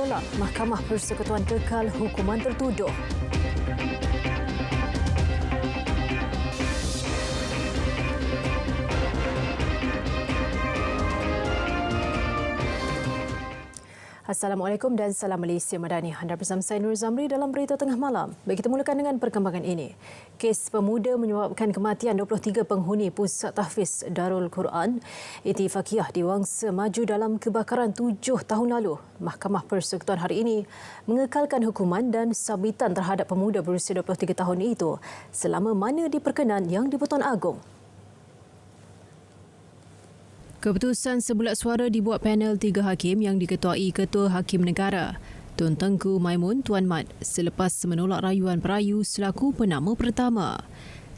menolak Mahkamah Persekutuan kekal hukuman tertuduh. Assalamualaikum dan salam Malaysia Madani. Anda bersama saya Nur Zamri dalam berita tengah malam. Bagi kita mulakan dengan perkembangan ini. Kes pemuda menyebabkan kematian 23 penghuni Pusat Tahfiz Darul Quran Ittifaqiyah di Wangsa Maju dalam kebakaran 7 tahun lalu. Mahkamah Persekutuan hari ini mengekalkan hukuman dan sabitan terhadap pemuda berusia 23 tahun itu selama mana diperkenan yang di-Pertuan Agong. Keputusan sebulat suara dibuat panel 3 hakim yang diketuai Ketua Hakim Negara, Tun Tengku Maimun Tuan Mat selepas menolak rayuan perayu selaku penama pertama.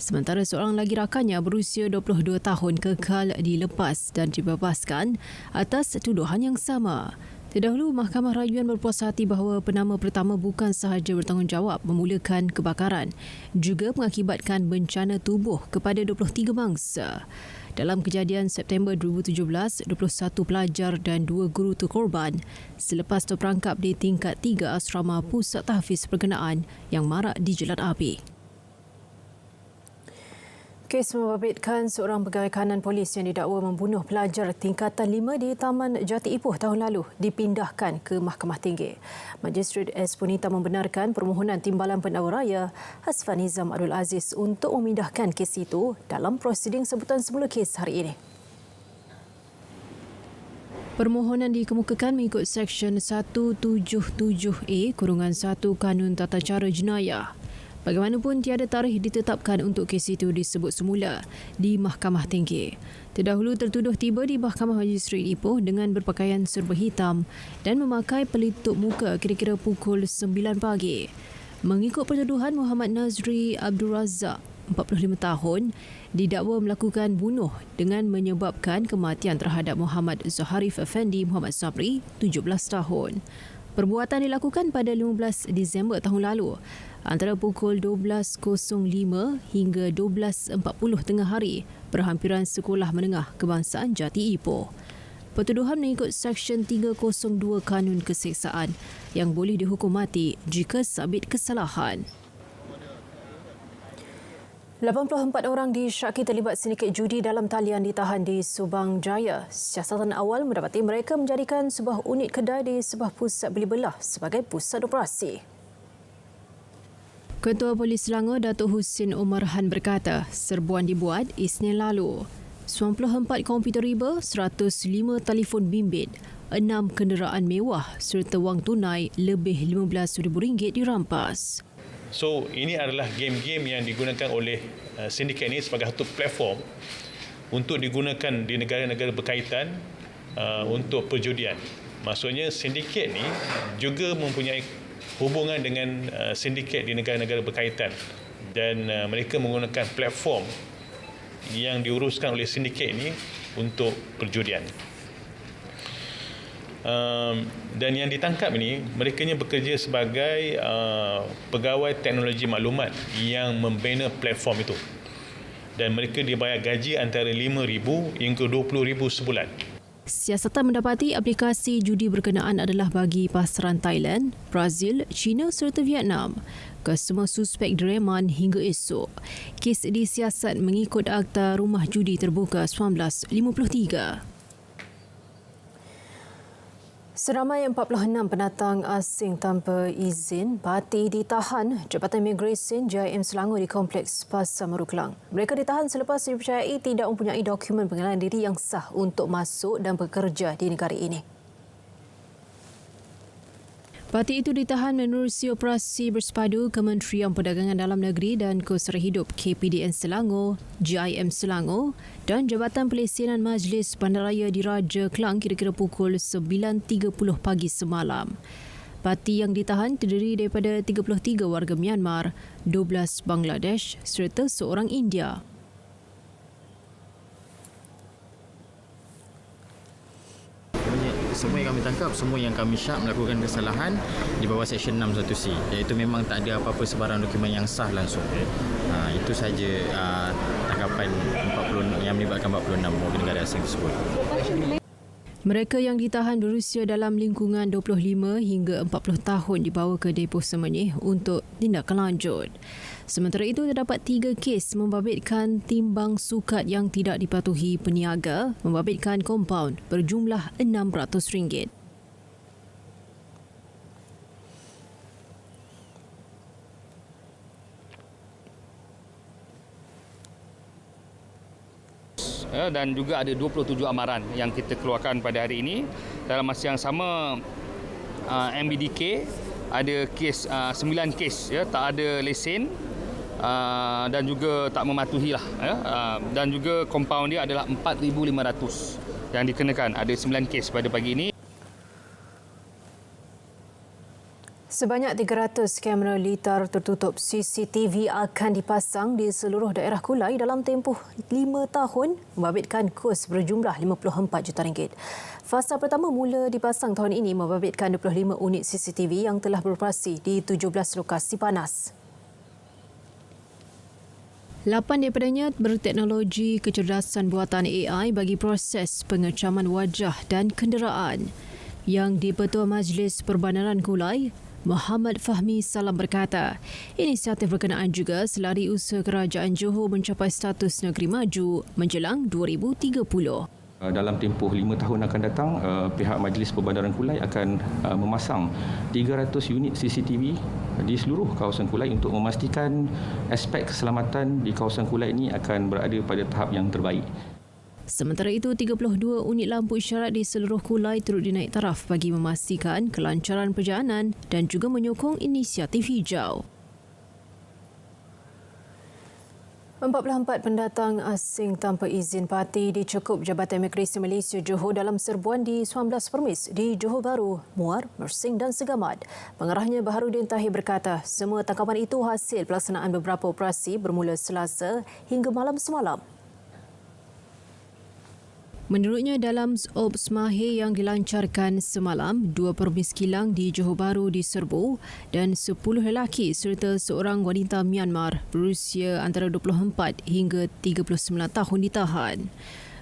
Sementara seorang lagi rakannya berusia 22 tahun kekal dilepas dan dibebaskan atas tuduhan yang sama. Terdahulu, Mahkamah Rayuan berpuas hati bahawa penama pertama bukan sahaja bertanggungjawab memulakan kebakaran, juga mengakibatkan bencana tubuh kepada 23 mangsa. Dalam kejadian September 2017, 21 pelajar dan 2 guru terkorban selepas terperangkap di tingkat 3 asrama Pusat Tahfiz berkenaan yang marak dijelat api. Kes membabitkan seorang pegawai kanan polis yang didakwa membunuh pelajar tingkatan 5 di Taman Jati Ipoh tahun lalu dipindahkan ke Mahkamah Tinggi. Magistrate S. Punita membenarkan permohonan Timbalan Pendakwa Raya Hasfan Nizam Abdul Aziz untuk memindahkan kes itu dalam prosiding sebutan semula kes hari ini. Permohonan dikemukakan mengikut Seksyen 177A-1 Kanun Tata Cara Jenayah. Bagaimanapun, tiada tarikh ditetapkan untuk kes itu disebut semula di Mahkamah Tinggi. Terdahulu tertuduh tiba di Mahkamah Magistrate Ipoh dengan berpakaian serba hitam dan memakai pelitup muka kira-kira pukul 9 pagi. Mengikut pertuduhan, Muhammad Nazri Abdul Razak, 45 tahun, didakwa melakukan bunuh dengan menyebabkan kematian terhadap Muhammad Zaharif Effendi Muhammad Sabri, 17 tahun. Perbuatan dilakukan pada 15 Disember tahun lalu antara pukul 12.05 hingga 12.40 tengah hari berhampiran Sekolah Menengah Kebangsaan Jati Ipoh. Pertuduhan mengikut Seksyen 302 Kanun Keseksaan yang boleh dihukum mati jika sabit kesalahan. 84 orang disyaki terlibat sindiket judi dalam talian ditahan di Subang Jaya. Siasatan awal mendapati mereka menjadikan sebuah unit kedai di sebuah pusat beli belah sebagai pusat operasi. Ketua Polis Selangor Datuk Husin Omar Han berkata, serbuan dibuat Isnin lalu. 94 komputer riba, 105 telefon bimbit, 6 kenderaan mewah serta wang tunai lebih RM15,000 dirampas. So, ini adalah game-game yang digunakan oleh sindiket ini sebagai satu platform untuk digunakan di negara-negara berkaitan untuk perjudian. Maksudnya, sindiket ini juga mempunyai hubungan dengan sindiket di negara-negara berkaitan dan mereka menggunakan platform yang diuruskan oleh sindiket ini untuk perjudian. Dan yang ditangkap ini, mereka bekerja sebagai pegawai teknologi maklumat yang membina platform itu. Dan mereka dibayar gaji antara RM5,000 hingga RM20,000 sebulan. Siasatan mendapati aplikasi judi berkenaan adalah bagi pasaran Thailand, Brazil, China serta Vietnam. Kesemua suspek direman hingga esok. Kes disiasat mengikut Akta Rumah Judi Terbuka 1953. Seramai 46 pendatang asing tanpa izin parti ditahan Jabatan Imigresen JIM Selangor di Kompleks Pasar Meru Kelang. Mereka ditahan selepas dipercayai tidak mempunyai dokumen pengenalan diri yang sah untuk masuk dan bekerja di negara ini. Parti itu ditahan menerusi operasi bersepadu Kementerian Perdagangan Dalam Negeri dan Keselamatan Hidup KPDN Selangor, JIM Selangor dan Jabatan Pelesenan Majlis Bandaraya Diraja Kelang kira-kira pukul 9.30 pagi semalam. Parti yang ditahan terdiri daripada 33 warga Myanmar, 12 Bangladesh serta seorang India. Semua yang kami tangkap, semua yang kami syak melakukan kesalahan di bawah Seksyen 61C, iaitu memang tak ada apa-apa sebarang dokumen yang sah langsung. Itu saja tangkapan 40 yang melibatkan 46 warga negara asing tersebut. Mereka yang ditahan berusia dalam lingkungan 25 hingga 40 tahun dibawa ke Depo Semenyih untuk tindakan lanjut. Sementara itu, terdapat 3 kes membabitkan timbang sukat yang tidak dipatuhi peniaga, membabitkan kompaun berjumlah RM600. Dan juga ada 27 amaran yang kita keluarkan pada hari ini. Dalam masa yang sama, MBDK ada kes 9 kes tak ada lesen dan juga tak mematuhi lah, dan juga kompaun dia adalah 4,500 yang dikenakan. Ada 9 kes pada pagi ini. Sebanyak 300 kamera litar tertutup CCTV akan dipasang di seluruh daerah Kulai dalam tempoh 5 tahun, membabitkan kos berjumlah RM54 juta. Fasa pertama mula dipasang tahun ini membabitkan 25 unit CCTV yang telah beroperasi di 17 lokasi panas. 8 daripadanya berteknologi kecerdasan buatan AI bagi proses pengecaman wajah dan kenderaan. Yang di-Ketua Majlis Perbandaran Kulai, Muhammad Fahmi Salam berkata, inisiatif berkenaan juga selari usaha kerajaan Johor mencapai status negeri maju menjelang 2030. Dalam tempoh 5 tahun akan datang, pihak Majlis Perbandaran Kulai akan memasang 300 unit CCTV di seluruh kawasan Kulai untuk memastikan aspek keselamatan di kawasan Kulai ini akan berada pada tahap yang terbaik. Sementara itu, 32 unit lampu isyarat di seluruh Kulai turut dinaik taraf bagi memastikan kelancaran perjalanan dan juga menyokong inisiatif hijau. 44 pendatang asing tanpa izin parti dicukup Jabatan Imigresen Malaysia Johor dalam serbuan di 19 permis di Johor Bahru, Muar, Mersing dan Segamat. Pengarahnya Baharudin Tahir berkata, semua tangkapan itu hasil pelaksanaan beberapa operasi bermula Selasa hingga malam semalam. Menurutnya, dalam Ops Mahir yang dilancarkan semalam, 2 permis kilang di Johor Bahru diserbu dan 10 lelaki serta seorang wanita Myanmar berusia antara 24 hingga 39 tahun ditahan.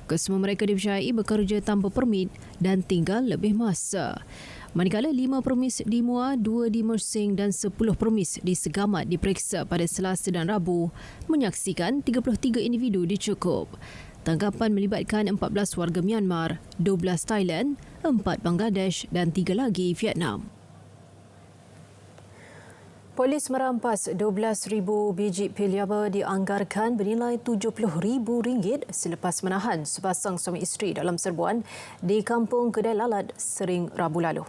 Kesemua mereka dipercayai bekerja tanpa permit dan tinggal lebih masa. Manakala 5 permis di Muar, 2 di Mersing dan 10 permis di Segamat diperiksa pada Selasa dan Rabu, menyaksikan 33 individu dicukup. Tangkapan melibatkan 14 warga Myanmar, 12 Thailand, 4 Bangladesh dan 3 lagi Vietnam. Polis merampas 12,000 biji pil yaba dianggarkan bernilai RM70,000 selepas menahan sepasang suami isteri dalam serbuan di Kampung Kedai Lalat, Sering, Rabu lalu.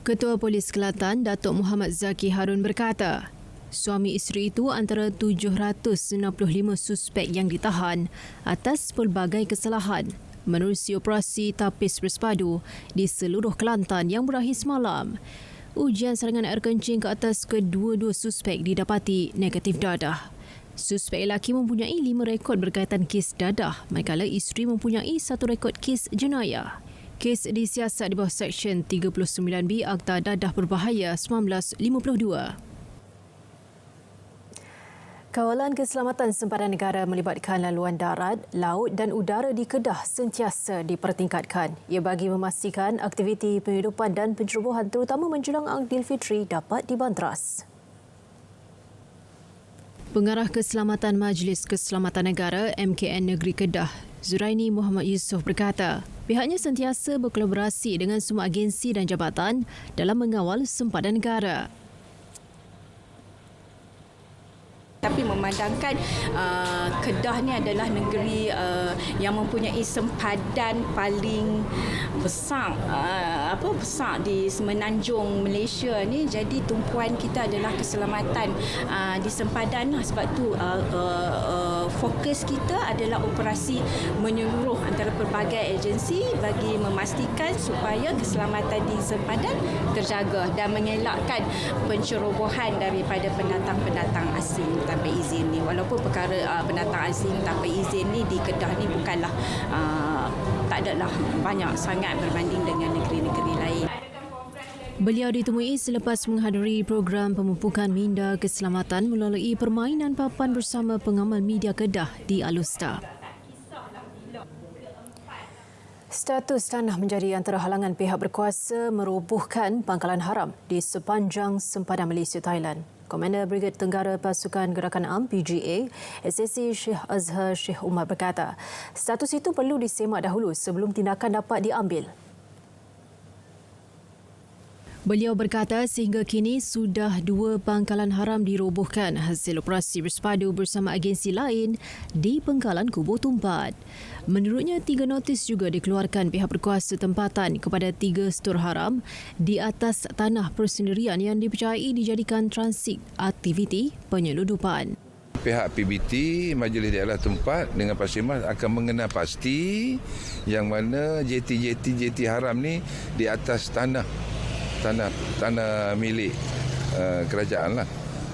Ketua Polis Kelantan, Datuk Muhammad Zaki Harun berkata, suami isteri itu antara 765 suspek yang ditahan atas pelbagai kesalahan menerusi operasi tapis bersepadu di seluruh Kelantan yang berakhir semalam. Ujian serangan air kencing ke atas kedua-dua suspek didapati negatif dadah. Suspek lelaki mempunyai 5 rekod berkaitan kes dadah, manakala isteri mempunyai 1 rekod kes jenayah. Kes disiasat di bawah Seksyen 39B Akta Dadah Berbahaya 1952. Kawalan Keselamatan Sempadan Negara melibatkan laluan darat, laut dan udara di Kedah sentiasa dipertingkatkan. Ia bagi memastikan aktiviti penghidupan dan pencerobohan terutama menjelang Aidilfitri dapat dibanteras. Pengarah Keselamatan Majlis Keselamatan Negara MKN Negeri Kedah, Zuraini Muhammad Yusof berkata, pihaknya sentiasa berkolaborasi dengan semua agensi dan jabatan dalam mengawal sempadan negara. Tapi memandangkan Kedah ni adalah negeri yang mempunyai sempadan paling besar besar di semenanjung Malaysia ni, jadi tumpuan kita adalah keselamatan di sempadan. Sebab tu fokus kita adalah operasi menyeluruh antara pelbagai agensi bagi memastikan supaya keselamatan di sempadan terjaga dan mengelakkan pencerobohan daripada pendatang-pendatang asing tanpa izin ni. Walaupun perkara pendatang asing tanpa izin ni di Kedah ni bukanlah tak adalah banyak sangat berbanding dengan negeri-negeri lain. Beliau ditemui selepas menghadiri program pemupukan minda keselamatan melalui permainan papan bersama pengamal media Kedah di Alustar. Status tanah menjadi antara halangan pihak berkuasa merobohkan pangkalan haram di sepanjang sempadan Malaysia Thailand. Komander Brigade Tenggara Pasukan Gerakan Am PGA, SSC Sheikh Azhar Sheikh Umar berkata, status itu perlu disemak dahulu sebelum tindakan dapat diambil. Beliau berkata sehingga kini sudah 2 pangkalan haram dirobohkan hasil operasi bersepadu bersama agensi lain di pengkalan Kubur Tumpat. Menurutnya 3 notis juga dikeluarkan pihak berkuasa tempatan kepada 3 stor haram di atas tanah persendirian yang dipercayai dijadikan transit aktiviti penyeludupan. Pihak PBT, Majlis Daerah Tempat dengan Pasir Mas akan mengenal pasti yang mana JT haram ni di atas tanah milik kerajaan lah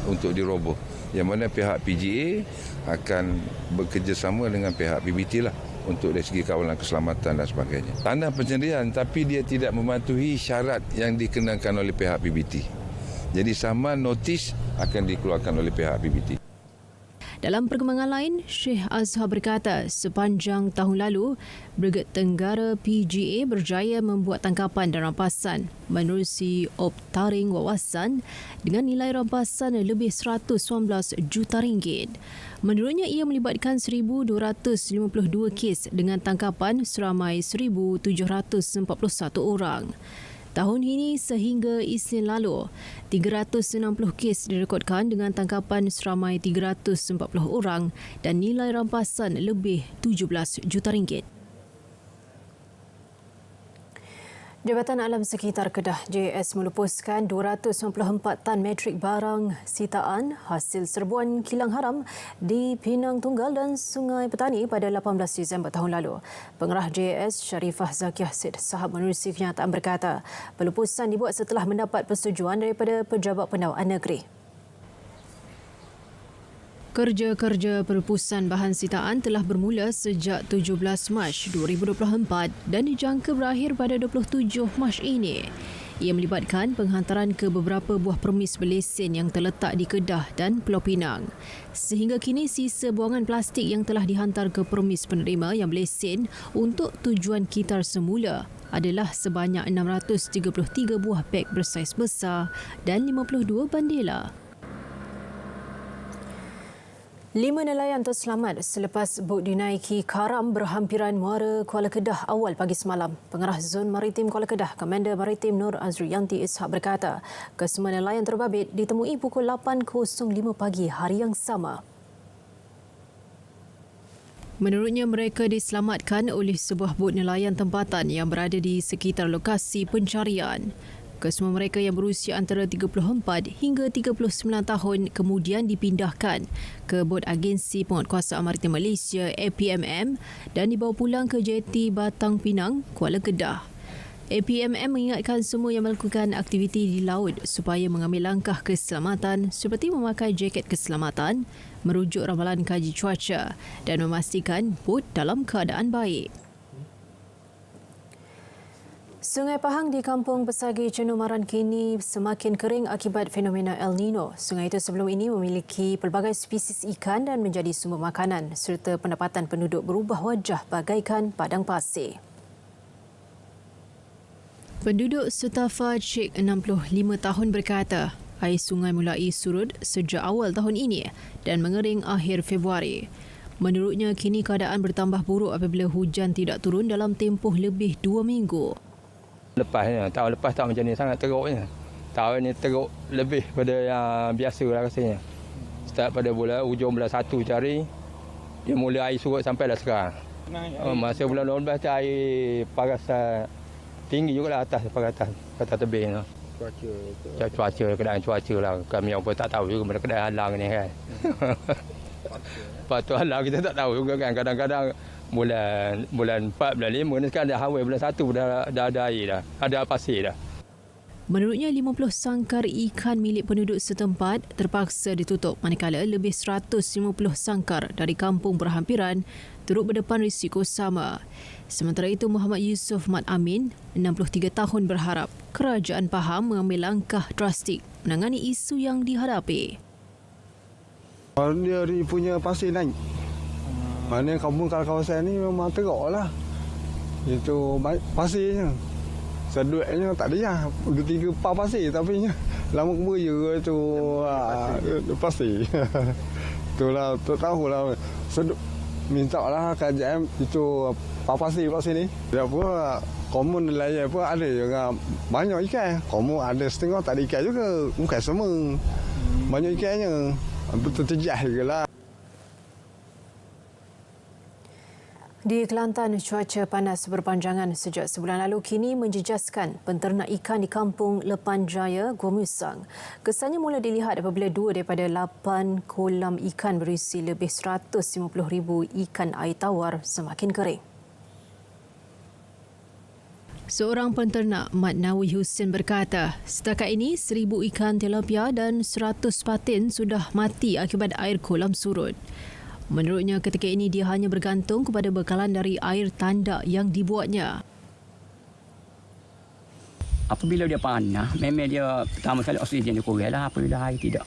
untuk diroboh. Yang mana pihak PGA akan bekerjasama dengan pihak PBT lah untuk dari segi kawalan keselamatan dan sebagainya. Tanah persendirian tapi dia tidak mematuhi syarat yang dikenakan oleh pihak PBT. Jadi sama notis akan dikeluarkan oleh pihak PBT. Dalam perkembangan lain, Sheikh Azhar berkata sepanjang tahun lalu, Brigade Tenggara PGA berjaya membuat tangkapan dan rampasan menerusi optaring wawasan dengan nilai rampasan lebih 119 juta ringgit. Menurutnya ia melibatkan 1,252 kes dengan tangkapan seramai 1,741 orang. Tahun ini sehingga Isnin lalu, 360 kes direkodkan dengan tangkapan seramai 340 orang dan nilai rampasan lebih 17 juta ringgit. Jabatan Alam Sekitar Kedah JS melupuskan 294 tan metrik barang sitaan hasil serbuan kilang haram di Pinang Tunggal dan Sungai Petani pada 18 Disember tahun lalu. Pengarah JS Sharifah Zakiah Sid Sahab menerusi kenyataan berkata, pelupusan dibuat setelah mendapat persetujuan daripada Pejabat Pendawaan Negeri. Kerja-kerja pelupusan bahan sitaan telah bermula sejak 17 Mac 2024 dan dijangka berakhir pada 27 Mac ini. Ia melibatkan penghantaran ke beberapa buah permis berlesen yang terletak di Kedah dan Pulau Pinang. Sehingga kini sisa buangan plastik yang telah dihantar ke permis penerima yang berlesen untuk tujuan kitar semula adalah sebanyak 633 buah beg bersaiz besar dan 52 bandela. 5 nelayan terselamat selepas bot dinaiki karam berhampiran muara Kuala Kedah awal pagi semalam. Pengarah Zon Maritim Kuala Kedah, Komander Maritim Nur Azriyanti Ishak berkata, kesemua nelayan terbabit ditemui pukul 8.05 pagi hari yang sama. Menurutnya mereka diselamatkan oleh sebuah bot nelayan tempatan yang berada di sekitar lokasi pencarian. Kesemua mereka yang berusia antara 34 hingga 39 tahun kemudian dipindahkan ke bot Agensi Penguatkuasaan Maritim Malaysia APMM dan dibawa pulang ke JT Batang Pinang, Kuala Kedah. APMM mengingatkan semua yang melakukan aktiviti di laut supaya mengambil langkah keselamatan seperti memakai jaket keselamatan, merujuk ramalan kaji cuaca dan memastikan bot dalam keadaan baik. Sungai Pahang di Kampung Pesagi Cenumaran kini semakin kering akibat fenomena El Nino. Sungai itu sebelum ini memiliki pelbagai spesies ikan dan menjadi sumber makanan serta pendapatan penduduk berubah wajah bagaikan padang pasir. Penduduk Sutafa Cik 65 tahun berkata, air sungai mulai surut sejak awal tahun ini dan mengering akhir Februari. Menurutnya kini keadaan bertambah buruk apabila hujan tidak turun dalam tempoh lebih 2 minggu. Tahun lepas tak macam ni, sangat teruknya. Tahun ni teruk lebih pada yang biasa lah rasanya. Start pada hujung bulan 1 cari, dia mula air surut sampai dah sekarang. Masa bulan 12 tu air parasan tinggi juga lah atas tebing tu. Cuaca, keadaan cuaca lah. Kami yang pun tak tahu juga benda keadaan halang ni kan. Lepas tu halang kita tak tahu juga kan. Kadang-kadang bulan 4, bulan 5 ni sekarang dah hawai, bulan 1 dah ada air dah, ada pasir dah. Menurutnya 50 sangkar ikan milik penduduk setempat terpaksa ditutup manakala lebih 150 sangkar dari kampung berhampiran turut berdepan risiko sama. Sementara itu Muhammad Yusof Mat Amin, 63 tahun berharap kerajaan Pahang mengambil langkah drastik menangani isu yang dihadapi. Dia punya pasir naik. Maknanya kampung kawasan ni memang teruk lah. Itu pasirnya. Seduetnya tak ada lah. 2-3 par pasir tapi lama kemudian itu pasir. Itulah tak tahulah. Minta lah KJM itu par pasir kat sini. Dia pun komun nelayan pun ada juga banyak ikan. Komun ada setengah tak ada ikan juga. Bukan semua. Banyak ikannya. Betul terjah juga lah. Di Kelantan, cuaca panas berpanjangan sejak sebulan lalu kini menjejaskan penternak ikan di kampung Lepan Jaya, Gua Musang. Kesannya mula dilihat apabila 2 daripada 8 kolam ikan berisi lebih 150,000 ikan air tawar semakin kering. Seorang penternak, Mat Nawi Husin berkata, setakat ini 1,000 ikan tilapia dan 100 patin sudah mati akibat air kolam surut. Menurutnya, ketika ini dia hanya bergantung kepada bekalan dari air tandak yang dibuatnya. Apabila dia panas, memang dia pertama sekali oksigen dia kurang lah. Apabila air tidak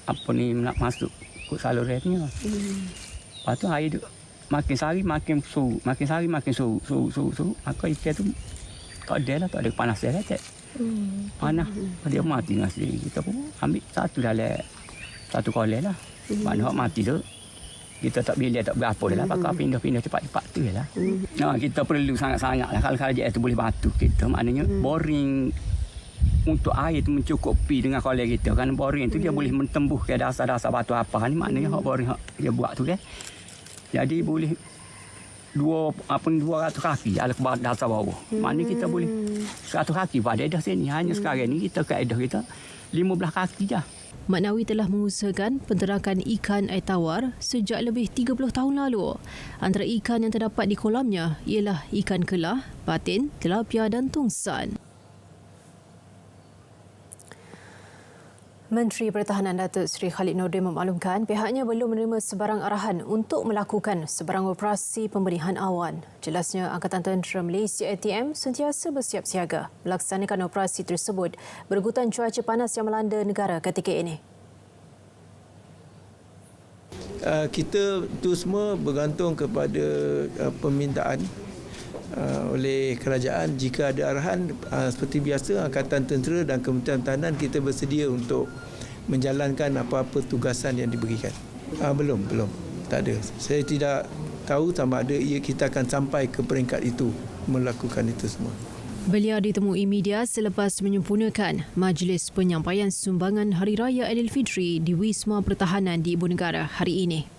nak masuk ke salurannya. Lepas tu air tu makin sehari makin surut, makin sehari makin surut. Maka ikan tu tak ada kepanasan lah. Panas, dia mati dengan sendiri. Kita pun ambil satu kolam lah. Mana mati tu. Kita tak bila tak berapa dah lah. Pakai pindah-pindah cepat-cepat tu lah. Kita perlu sangat-sangat lah. Kalau je tu boleh bantu kita. Maknanya boring untuk air tu mencukupi dengan kolam kita. Kan boring tu dia boleh mentembus ke dasar-dasar batu apa. Ni maknanya boring dia buat tu kan. Jadi boleh 200 kaki ala ke dasar bawah. Maknanya kita boleh 100 kaki pada dah sini. Hanya sekarang ni kita kaedah kita 15 kaki je. Mat Nawi telah mengusahakan penternakan ikan air tawar sejak lebih 30 tahun lalu. Antara ikan yang terdapat di kolamnya ialah ikan kelah, patin, tilapia dan tungsan. Menteri Pertahanan Datuk Seri Khalid Nordin memaklumkan pihaknya belum menerima sebarang arahan untuk melakukan sebarang operasi pembenihan awan. Jelasnya, Angkatan Tentera Malaysia ATM sentiasa bersiap siaga melaksanakan operasi tersebut berikutan cuaca panas yang melanda negara ketika ini. Kita itu semua bergantung kepada permintaan oleh kerajaan. Jika ada arahan, seperti biasa Angkatan Tentera dan Kementerian Pertahanan kita bersedia untuk menjalankan apa-apa tugasan yang diberikan. Belum, tak ada. Saya tidak tahu sama ada kita akan sampai ke peringkat itu melakukan itu semua. Beliau ditemui media selepas menyempurnakan Majlis Penyampaian Sumbangan Hari Raya Aidilfitri di Wisma Pertahanan di Ibu Negara hari ini.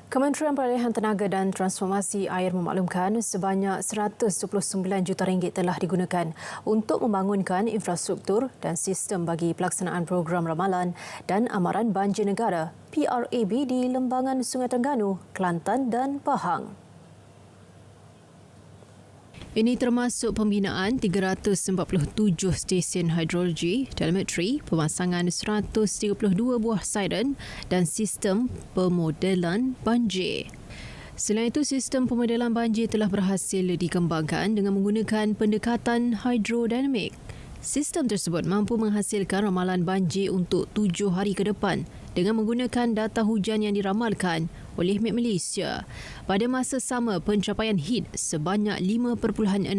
Kementerian Peralihan Tenaga dan Transformasi Air memaklumkan sebanyak RM129 juta telah digunakan untuk membangunkan infrastruktur dan sistem bagi pelaksanaan program ramalan dan amaran banjir negara PRAB di Lembangan Sungai Terengganu, Kelantan dan Pahang. Ini termasuk pembinaan 347 stesen hidrologi, telemetri, pemasangan 132 buah siren dan sistem pemodelan banjir. Selain itu, sistem pemodelan banjir telah berhasil dikembangkan dengan menggunakan pendekatan hidrodinamik. Sistem tersebut mampu menghasilkan ramalan banjir untuk 7 hari ke depan dengan menggunakan data hujan yang diramalkan oleh Met Malaysia. Pada masa sama, pencapaian HIT sebanyak 5.6%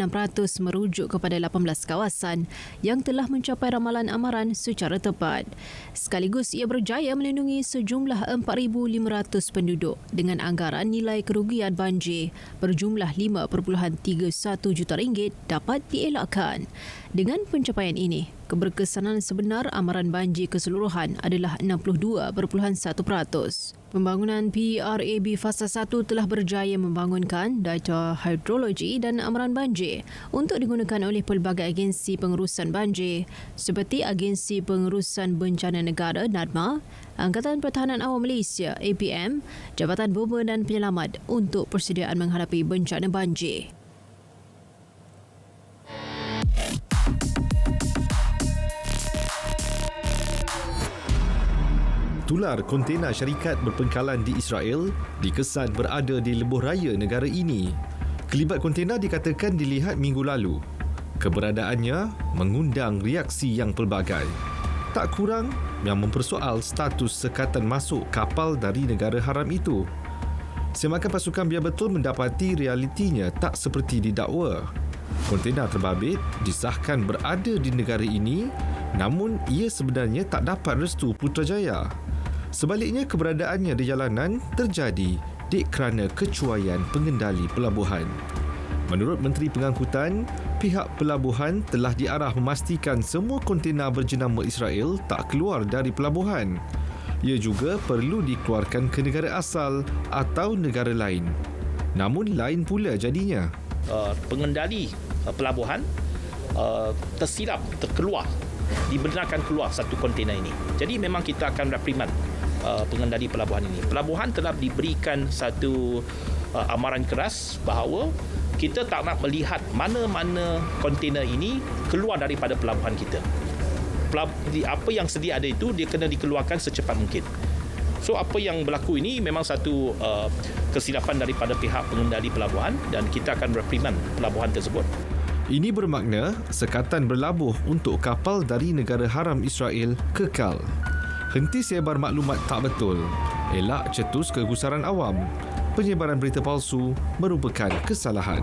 merujuk kepada 18 kawasan yang telah mencapai ramalan amaran secara tepat. Sekaligus ia berjaya melindungi sejumlah 4,500 penduduk dengan anggaran nilai kerugian banjir berjumlah RM5.31 juta dapat dielakkan. Dengan pencapaian ini, keberkesanan sebenar amaran banjir keseluruhan adalah 62.1%. Pembangunan PRAB Fasa 1 telah berjaya membangunkan data hidrologi dan amaran banjir untuk digunakan oleh pelbagai agensi pengurusan banjir seperti Agensi Pengurusan Bencana Negara NADMA, Angkatan Pertahanan Awam Malaysia APM, Jabatan Bomba dan Penyelamat untuk persediaan menghadapi bencana banjir. Tular kontena syarikat berpengkalan di Israel dikesan berada di lebuh raya negara ini. Kelibat kontena dikatakan dilihat minggu lalu. Keberadaannya mengundang reaksi yang pelbagai. Tak kurang yang mempersoal status sekatan masuk kapal dari negara haram itu. Semakan pasukan biar betul mendapati realitinya tak seperti didakwa. Kontena terbabit disahkan berada di negara ini, namun ia sebenarnya tak dapat restu Putrajaya. Sebaliknya, keberadaannya di jalanan terjadi kerana kecuaian pengendali pelabuhan. Menurut Menteri Pengangkutan, pihak pelabuhan telah diarah memastikan semua kontena berjenama Israel tak keluar dari pelabuhan. Ia juga perlu dikeluarkan ke negara asal atau negara lain. Namun lain pula jadinya. Pengendali pelabuhan tersilap, terkeluar, dibenarkan keluar satu kontena ini. Jadi memang kita akan reprimand pengendali pelabuhan ini. Pelabuhan telah diberikan satu amaran keras bahawa kita tak nak melihat mana-mana kontena ini keluar daripada pelabuhan kita. Apa yang sedia ada itu dia kena dikeluarkan secepat mungkin. So apa yang berlaku ini memang satu kesilapan daripada pihak pengendali pelabuhan dan kita akan reprimand pelabuhan tersebut. Ini bermakna sekatan berlabuh untuk kapal dari negara haram Israel kekal. Henti sebar maklumat tak betul. Elak cetus kegusaran awam. Penyebaran berita palsu merupakan kesalahan.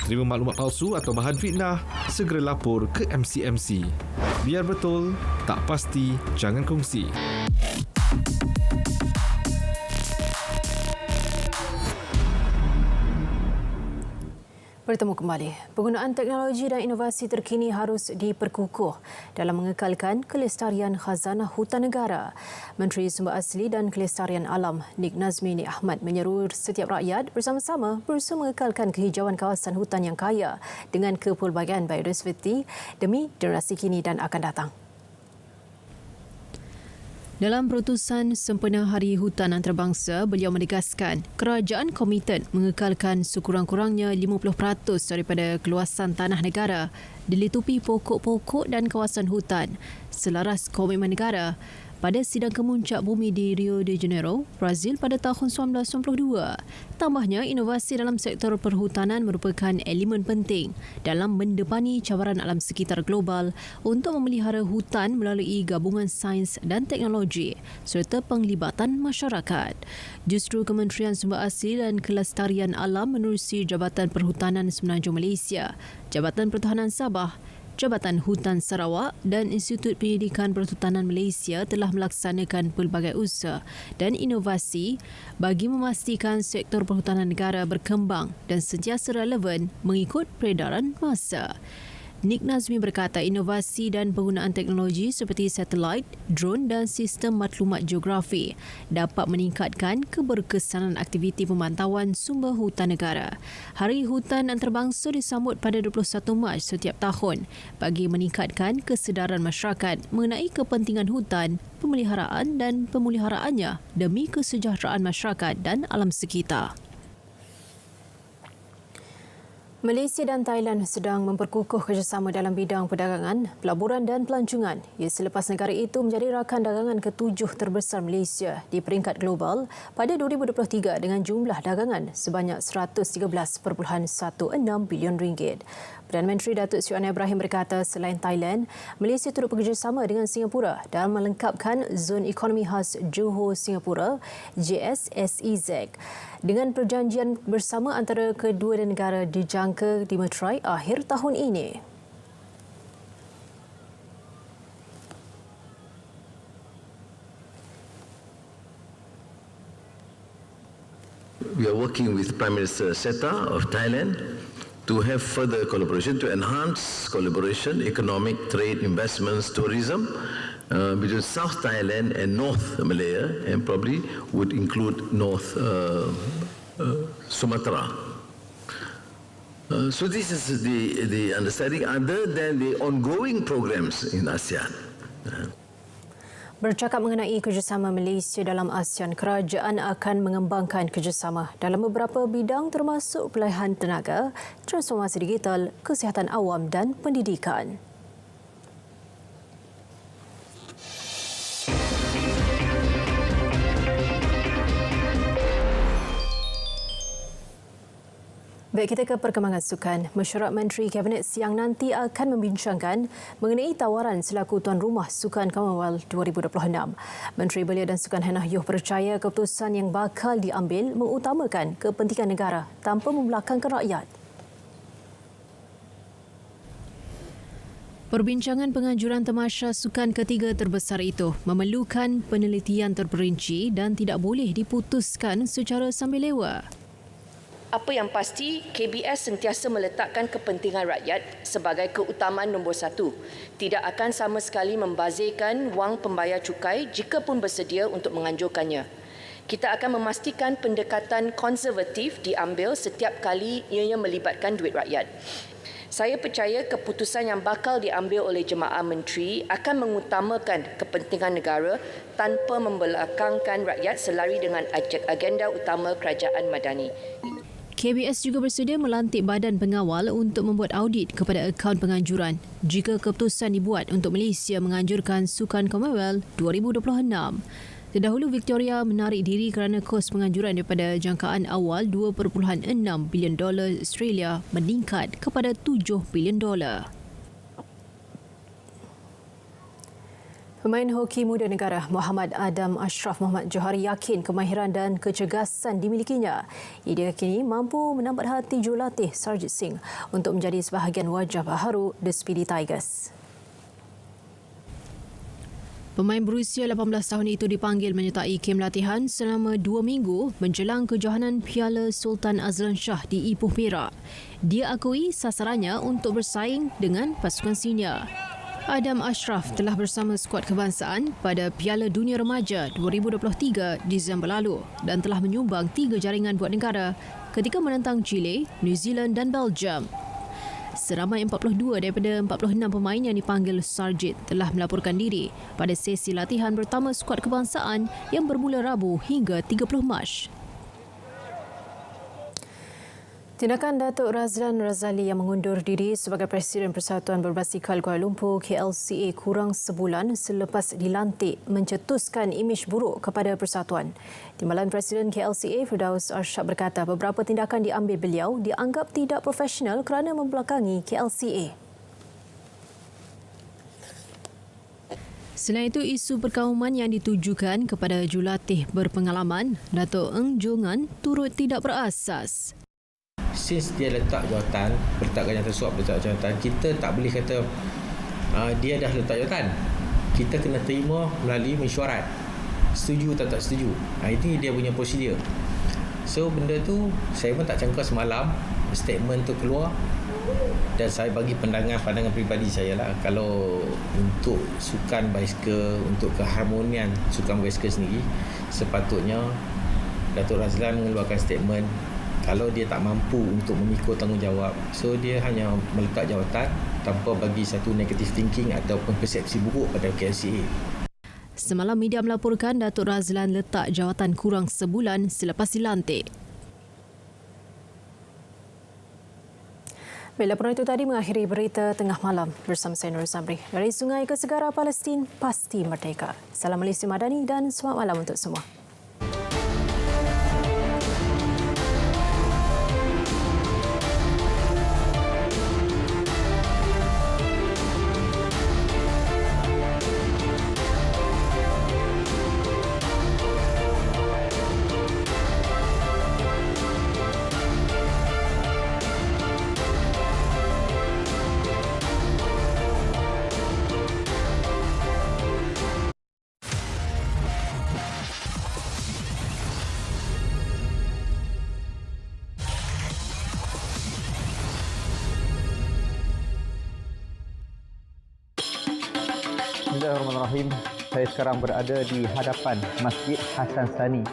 Terima maklumat palsu atau bahan fitnah, segera lapor ke MCMC. Biar betul, tak pasti, jangan kongsi. Bertemu kembali. Penggunaan teknologi dan inovasi terkini harus diperkukuh dalam mengekalkan kelestarian khazanah hutan negara. Menteri Sumber Asli dan Kelestarian Alam Nik Nazmi Nik Ahmad menyeru setiap rakyat bersama-sama berusaha mengekalkan kehijauan kawasan hutan yang kaya dengan kepelbagaian biodiversiti demi generasi kini dan akan datang. Dalam perutusan sempena Hari Hutan Antarabangsa, beliau menegaskan kerajaan komited mengekalkan sekurang-kurangnya 50% daripada keluasan tanah negara dilitupi pokok-pokok dan kawasan hutan selaras komitmen negara pada sidang kemuncak bumi di Rio de Janeiro, Brazil pada tahun 1992. Tambahnya, inovasi dalam sektor perhutanan merupakan elemen penting dalam mendepani cabaran alam sekitar global untuk memelihara hutan melalui gabungan sains dan teknologi serta penglibatan masyarakat. Justru Kementerian Sumber Asli dan Kelestarian Alam menerusi Jabatan Perhutanan Semenanjung Malaysia, Jabatan Pertahanan Sabah, Jabatan Hutan Sarawak dan Institut Pendidikan Perhutanan Malaysia telah melaksanakan pelbagai usaha dan inovasi bagi memastikan sektor perhutanan negara berkembang dan sentiasa relevan mengikut peredaran masa. Nik Nazmi berkata inovasi dan penggunaan teknologi seperti satelit, drone dan sistem maklumat geografi dapat meningkatkan keberkesanan aktiviti pemantauan sumber hutan negara. Hari Hutan Antarabangsa disambut pada 21 Mac setiap tahun bagi meningkatkan kesedaran masyarakat mengenai kepentingan hutan, pemeliharaan dan pemeliharaannya demi kesejahteraan masyarakat dan alam sekitar. Malaysia dan Thailand sedang memperkukuh kerjasama dalam bidang perdagangan, pelaburan dan pelancongan. Ia selepas negara itu menjadi rakan dagangan ke-7 terbesar Malaysia di peringkat global pada 2023 dengan jumlah dagangan sebanyak RM113.16 bilion. Perdana Menteri Datuk Seri Anwar Ibrahim berkata selain Thailand, Malaysia turut bekerjasama dengan Singapura dalam melengkapkan Zon Ekonomi Khas Johor Singapura JSSEZ dengan perjanjian bersama antara kedua negara dijangka dimeterai akhir tahun ini. We are working with Prime Minister Seta of Thailand to have further collaboration, to enhance collaboration, economic, trade, investments, tourism between South Thailand and North Malaya, and probably would include North Sumatra. So this is the understanding other than the ongoing programs in ASEAN. Bercakap mengenai kerjasama Malaysia dalam ASEAN, kerajaan akan mengembangkan kerjasama dalam beberapa bidang termasuk pilihan tenaga, transformasi digital, kesihatan awam dan pendidikan. Baik, kita ke perkembangan sukan. Mesyuarat Menteri Kabinet siang nanti akan membincangkan mengenai tawaran selaku tuan rumah Sukan Commonwealth 2026. Menteri Belia dan Sukan Hannah Yeoh percaya keputusan yang bakal diambil mengutamakan kepentingan negara tanpa membelakangkan rakyat. Perbincangan penganjuran tamasya sukan ketiga terbesar itu memerlukan penelitian terperinci dan tidak boleh diputuskan secara sambil lewa. Apa yang pasti, KBS sentiasa meletakkan kepentingan rakyat sebagai keutamaan nombor satu. Tidak akan sama sekali membazirkan wang pembayar cukai jika pun bersedia untuk menganjurkannya. Kita akan memastikan pendekatan konservatif diambil setiap kali ianya melibatkan duit rakyat. Saya percaya keputusan yang bakal diambil oleh jemaah menteri akan mengutamakan kepentingan negara tanpa membelakangkan rakyat selari dengan agenda utama kerajaan madani. KBS juga bersedia melantik badan pengawal untuk membuat audit kepada akaun penganjuran jika keputusan dibuat untuk Malaysia menganjurkan Sukan Commonwealth 2026. Terdahulu, Victoria menarik diri kerana kos penganjuran daripada jangkaan awal $2.6 bilion Australia meningkat kepada $7 bilion. Pemain hoki muda negara Muhammad Adam Ashraf Muhammad Johari yakin kemahiran dan kecergasan dimilikinya. Ia diyakini mampu menambat hati jurulatih Sarjit Singh untuk menjadi sebahagian wajah baharu The Speedy Tigers. Pemain berusia 18 tahun itu dipanggil menyertai kem latihan selama 2 minggu menjelang kejohanan Piala Sultan Azlan Shah di Ipoh Perak. Dia akui sasarannya untuk bersaing dengan pasukan senior. Adam Ashraf telah bersama skuad kebangsaan pada Piala Dunia Remaja 2023 Disember lalu dan telah menyumbang 3 jaringan buat negara ketika menentang Chile, New Zealand dan Belgium. Seramai 42 daripada 46 pemain yang dipanggil Sarjit telah melaporkan diri pada sesi latihan pertama skuad kebangsaan yang bermula Rabu hingga 30 Mac. Tindakan Datuk Razlan Razali yang mengundur diri sebagai Presiden Persatuan Berbasikal Kuala Lumpur KLCA kurang sebulan selepas dilantik mencetuskan imej buruk kepada persatuan. Timbalan Presiden KLCA Firdaus Arshad berkata beberapa tindakan diambil beliau dianggap tidak profesional kerana membelakangi KLCA. Selain itu, isu perkauman yang ditujukan kepada jurulatih berpengalaman Datuk Eng Jongan turut tidak berasas. Since dia letak jawatan, letakkan jawatan suap, letak jawatan, kita tak boleh kata dia dah letak jawatan. Kita kena terima melalui mesyuarat. Setuju tak setuju. Ini dia punya prosedur. So benda tu saya pun tak jangka semalam statement tu keluar dan saya bagi pandangan peribadi saya lah. Kalau untuk sukan basikal, untuk keharmonian sukan basikal sendiri, sepatutnya Datuk Razlan mengeluarkan statement kalau dia tak mampu untuk memikul tanggungjawab, so dia hanya meletak jawatan tanpa bagi satu negative thinking ataupun persepsi buruk pada KLCA. Semalam media melaporkan Datuk Razlan letak jawatan kurang sebulan selepas dilantik. Laporan itu tadi mengakhiri berita tengah malam bersama saya Nur Zamri. Dari sungai ke segara, Palestin pasti merdeka. Salam Malaysia Madani dan selamat malam untuk semua. Bismillahirrahmanirrahim. Saya sekarang berada di hadapan Masjid Hasan Sani.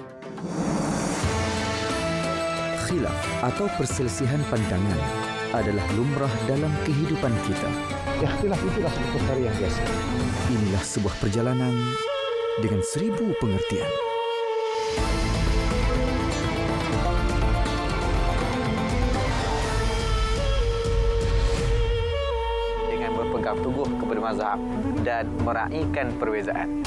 Khilaf atau perselisihan pandangan adalah lumrah dalam kehidupan kita. Ikhtilaf itulah satu perkara yang biasa. Inilah sebuah perjalanan dengan 1000 pengertian. Dengan berpegang teguh kepada mazhab dan meraihkan perbezaan.